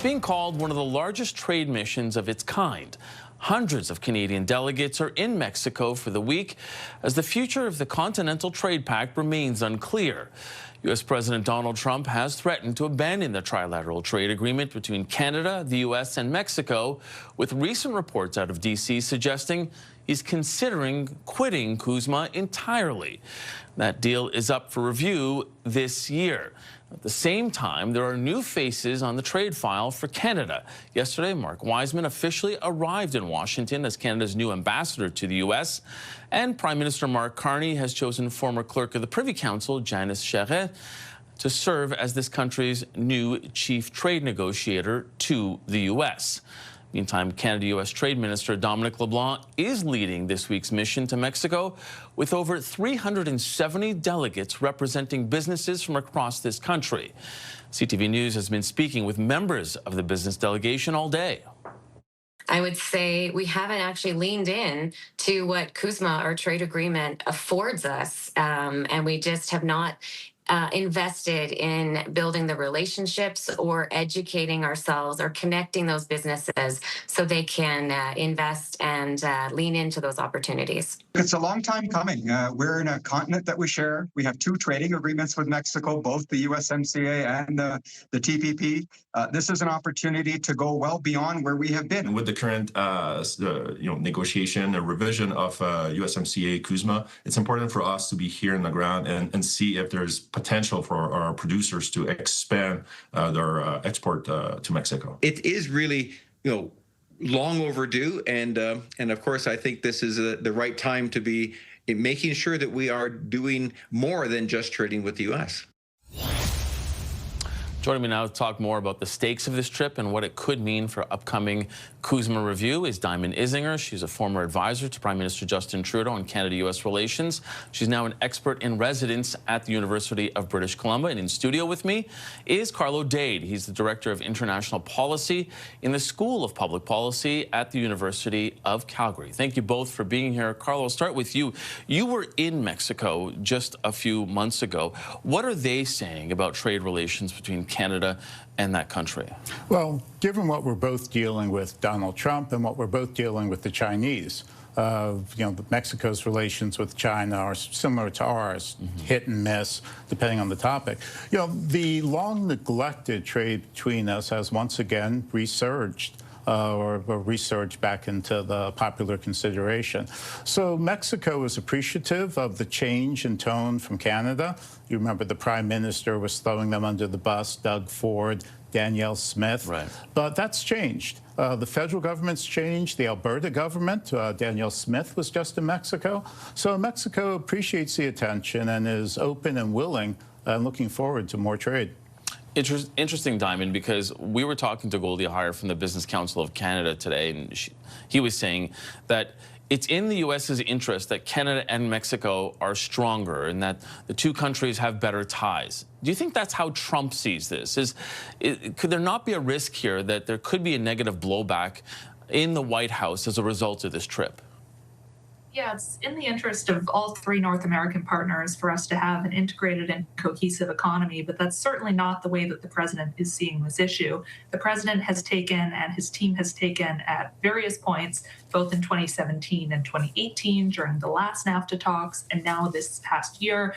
It's being called one of the largest trade missions of its kind. Hundreds of Canadian delegates are in Mexico for the week as the future of the Continental Trade Pact remains unclear. U.S. President Donald Trump has threatened to abandon the trilateral trade agreement between Canada, the U.S. and Mexico, with recent reports out of D.C. suggesting he's considering quitting CUSMA entirely. That deal is up for review this year. At the same time, there are new faces on the trade file for Canada. Yesterday, Mark Wiseman officially arrived in Washington as Canada's new ambassador to the U.S., and Prime Minister Mark Carney has chosen former clerk of the Privy Council, Janice Charest, to serve as this country's new chief trade negotiator to the U.S. Meantime, Canada-U.S. Trade Minister Dominic LeBlanc is leading this week's mission to Mexico with over 370 delegates representing businesses from across this country. CTV News has been speaking with members of the business delegation all day. I would say we haven't actually leaned in to what CUSMA, our trade agreement, affords us, and we just have not invested in building the relationships or educating ourselves or connecting those businesses so they can invest and lean into those opportunities. It's a long time coming. We're in a continent that we share. We have two trading agreements with Mexico, both the USMCA and the TPP. This is an opportunity to go well beyond where we have been. With the current negotiation, a revision of USMCA CUSMA, it's important for us to be here on the ground and see if there's potential for our producers to expand their export to Mexico. It is really, long overdue, and of course, I think this is the right time to be making sure that we are doing more than just trading with the U.S. Joining me now to talk more about the stakes of this trip and what it could mean for upcoming CUSMA review is Diamond Isinger. She's a former advisor to Prime Minister Justin Trudeau on Canada-U.S. relations. She's now an expert in residence at the University of British Columbia. And in studio with me is Carlo Dade. He's the Director of International Policy in the School of Public Policy at the University of Calgary. Thank you both for being here. Carlo, I'll start with you. You were in Mexico just a few months ago. What are they saying about trade relations between Canada and that country? Well, given what we're both dealing with Donald Trump and what we're both dealing with the Chinese, Mexico's relations with China are similar to ours, hit and miss, depending on the topic. The long neglected trade between us has once again resurged. Or resurged back into the popular consideration. So Mexico is appreciative of the change in tone from Canada. You remember the Prime Minister was throwing them under the bus, Doug Ford, Danielle Smith. Right. But that's changed. The federal government's changed. The Alberta government, Danielle Smith was just in Mexico. So Mexico appreciates the attention and is open and willing and looking forward to more trade. Interesting, Diamond, because we were talking to Goldie Heyer from the Business Council of Canada today, and he was saying that it's in the U.S.'s interest that Canada and Mexico are stronger and that the two countries have better ties. Do you think that's how Trump sees this? Could there not be a risk here that there could be a negative blowback in the White House as a result of this trip? Yeah, it's in the interest of all three North American partners for us to have an integrated and cohesive economy, but that's certainly not the way that the president is seeing this issue. The president has taken, and his team has taken at various points, both in 2017 and 2018 during the last NAFTA talks, and now this past year,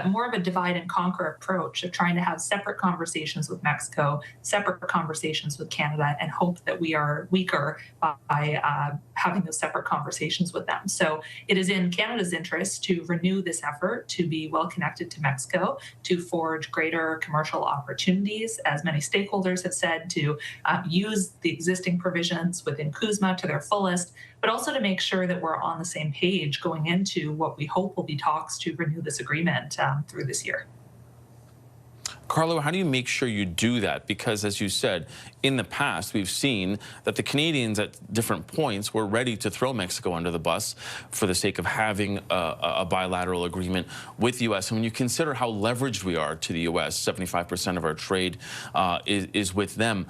more of a divide and conquer approach of trying to have separate conversations with Mexico, separate conversations with Canada, and hope that we are weaker by having those separate conversations with them. So it is in Canada's interest to renew this effort, to be well connected to Mexico, to forge greater commercial opportunities, as many stakeholders have said, to use the existing provisions within CUSMA to their fullest, but also to make sure that we're on the same page going into what we hope will be talks to renew this agreement through this year. Carlo, how do you make sure you do that? Because, as you said, in the past, we've seen that the Canadians at different points were ready to throw Mexico under the bus for the sake of having a bilateral agreement with the U.S. And when you consider how leveraged we are to the U.S., 75% of our trade is with them,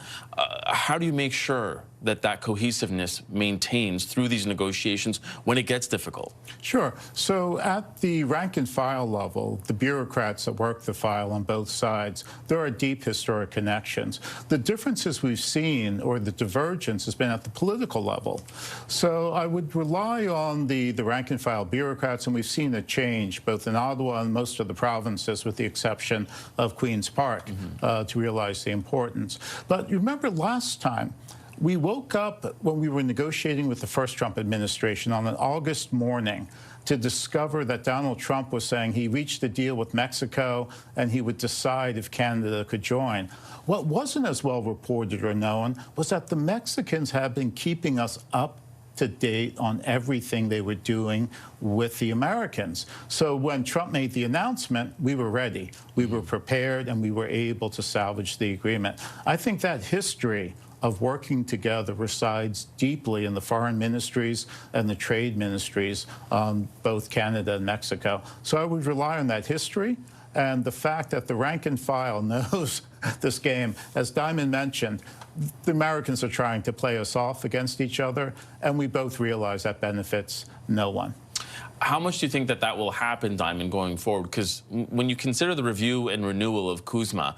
how do you make sure that cohesiveness maintains through these negotiations when it gets difficult? Sure. So at the rank and file level, the bureaucrats that work the file on both sides, there are deep historic connections. The differences we've seen, or the divergence, has been at the political level. So I would rely on the rank and file bureaucrats, and we've seen a change both in Ottawa and most of the provinces, with the exception of Queen's Park, to realize the importance. But you remember last time, we woke up when we were negotiating with the first Trump administration on an August morning to discover that Donald Trump was saying he reached a deal with Mexico and he would decide if Canada could join. What wasn't as well reported or known was that the Mexicans have been keeping us up to date on everything they were doing with the Americans. So when Trump made the announcement, we were ready, we were prepared, and we were able to salvage the agreement. I think that history of working together resides deeply in the foreign ministries and the trade ministries on both Canada and Mexico. So I would rely on that history and the fact that the rank and file knows this game. As Diamond mentioned, the Americans are trying to play us off against each other, and we both realize that benefits no one. How much do you think that will happen, Diamond, going forward? Because when you consider the review and renewal of CUSMA,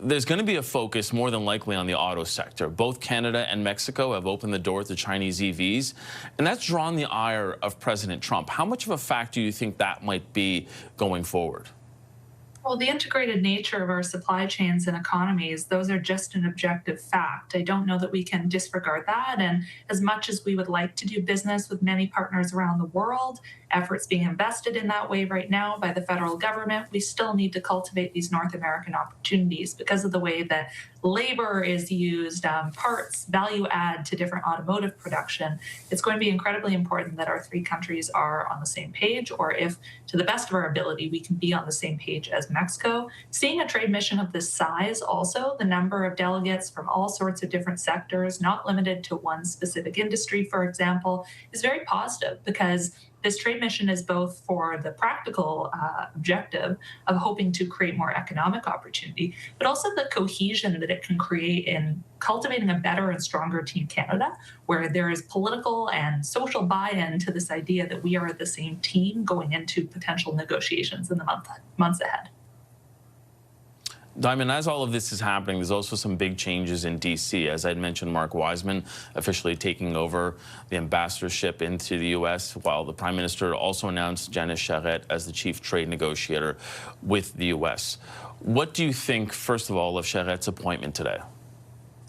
there's going to be a focus more than likely on the auto sector. Both Canada and Mexico have opened the door to Chinese EVs, and that's drawn the ire of President Trump. How much of a fact do you think that might be going forward? Well, the integrated nature of our supply chains and economies, those are just an objective fact. I don't know that we can disregard that. And as much as we would like to do business with many partners around the world, efforts being invested in that way right now by the federal government, we still need to cultivate these North American opportunities because of the way that labor is used, parts, value add to different automotive production. It's going to be incredibly important that our three countries are on the same page, or if, to the best of our ability, we can be on the same page as Mexico. Seeing a trade mission of this size, also, the number of delegates from all sorts of different sectors, not limited to one specific industry, for example, is very positive because this trade mission is both for the practical objective of hoping to create more economic opportunity, but also the cohesion that it can create in cultivating a better and stronger Team Canada, where there is political and social buy-in to this idea that we are the same team going into potential negotiations in the months ahead. Diamond, as all of this is happening, there's also some big changes in D.C. As I'd mentioned, Mark Wiseman officially taking over the ambassadorship into the U.S., while the Prime Minister also announced Janice Charette as the chief trade negotiator with the U.S. What do you think, first of all, of Charrette's appointment today?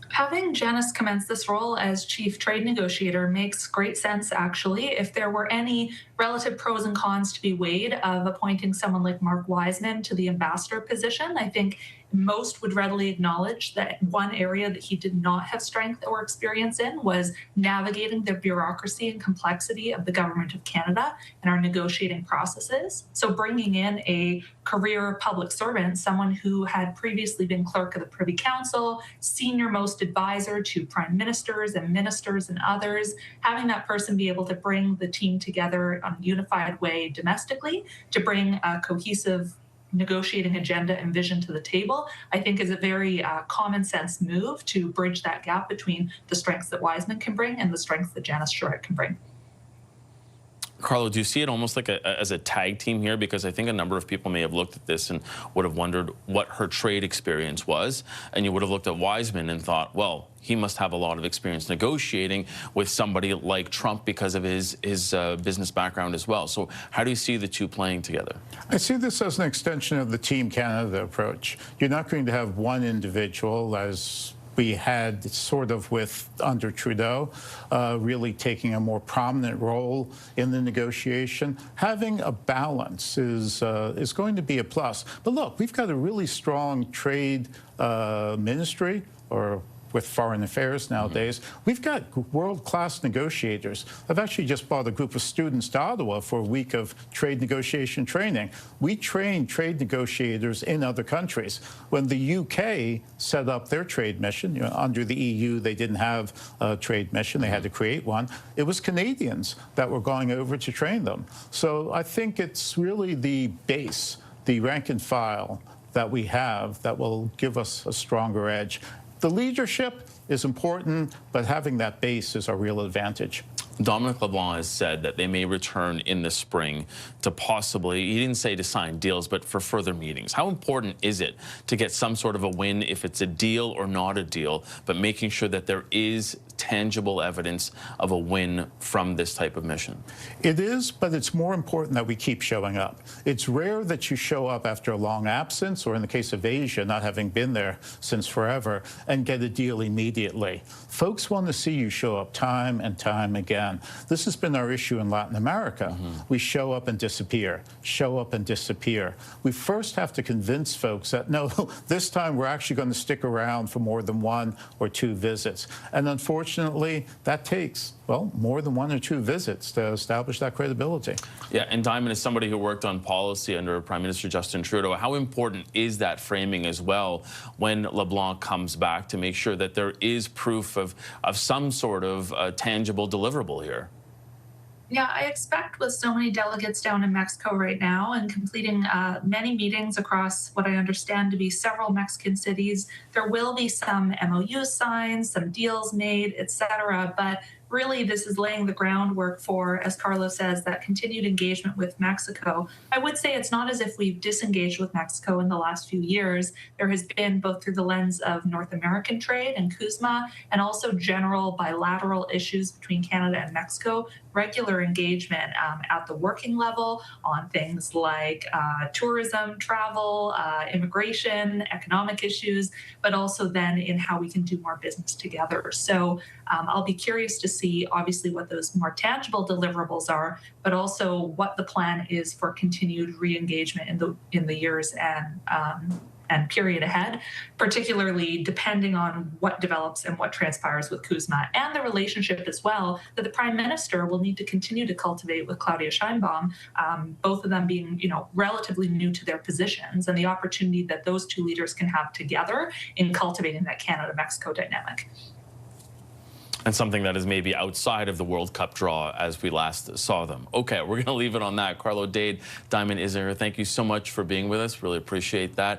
Having Janice commence this role as chief trade negotiator makes great sense, actually. If there were any relative pros and cons to be weighed of appointing someone like Mark Wiseman to the ambassador position, I think most would readily acknowledge that one area that he did not have strength or experience in was navigating the bureaucracy and complexity of the Government of Canada and our negotiating processes. So bringing in a career public servant, someone who had previously been clerk of the Privy Council, senior most advisor to prime ministers and ministers and others, having that person be able to bring the team together on a unified way domestically, to bring a cohesive negotiating agenda and vision to the table, I think is a very common sense move to bridge that gap between the strengths that Wiseman can bring and the strengths that Janice Charette can bring. Carlo, do you see it almost like as a tag team here? Because I think a number of people may have looked at this and would have wondered what her trade experience was. And you would have looked at Wiseman and thought, well, he must have a lot of experience negotiating with somebody like Trump because of his business background as well. So how do you see the two playing together? I see this as an extension of the Team Canada approach. You're not going to have one individual, as we had sort of with under Trudeau, really taking a more prominent role in the negotiation. Having a balance is going to be a plus. But look, we've got a really strong trade ministry, or with foreign affairs nowadays. We've got world-class negotiators. I've actually just brought a group of students to Ottawa for a week of trade negotiation training. We train trade negotiators in other countries. When the UK set up their trade mission, under the EU, they didn't have a trade mission. They had to create one. It was Canadians that were going over to train them. So I think it's really the base, the rank and file that we have that will give us a stronger edge. The leadership is important, but having that base is a real advantage. Dominic LeBlanc has said that they may return in the spring to possibly, he didn't say to sign deals, but for further meetings. How important is it to get some sort of a win, if it's a deal or not a deal, but making sure that there is tangible evidence of a win from this type of mission? It is, but it's more important that we keep showing up. It's rare that you show up after a long absence, or in the case of Asia, not having been there since forever, and get a deal immediately. Folks want to see you show up time and time again. This has been our issue in Latin America. We show up and disappear, show up and disappear. We first have to convince folks that, no, this time we're actually going to stick around for more than 1 or 2 visits. And unfortunately, that takes, well, more than 1 or 2 visits to establish that credibility. Yeah, and Diamond, as somebody who worked on policy under Prime Minister Justin Trudeau, how important is that framing as well when LeBlanc comes back to make sure that there is proof of some sort of tangible deliverable here? Yeah, I expect with so many delegates down in Mexico right now and completing many meetings across what I understand to be several Mexican cities, there will be some MOUs signed, some deals made, et cetera. But really, this is laying the groundwork for, as Carlo says, that continued engagement with Mexico. I would say it's not as if we've disengaged with Mexico in the last few years. There has been, both through the lens of North American trade and CUSMA, and also general bilateral issues between Canada and Mexico, regular engagement at the working level on things like tourism, travel, immigration, economic issues, but also then in how we can do more business together. So I'll be curious to see, obviously, what those more tangible deliverables are, but also what the plan is for continued re-engagement in the years and period ahead, particularly depending on what develops and what transpires with CUSMA, and the relationship as well that the Prime Minister will need to continue to cultivate with Claudia Sheinbaum, both of them being, relatively new to their positions, and the opportunity that those 2 leaders can have together in cultivating that Canada-Mexico dynamic. And something that is maybe outside of the World Cup draw as we last saw them. Okay, we're going to leave it on that. Carlo Dade, Diamond Isinger, thank you so much for being with us. Really appreciate that.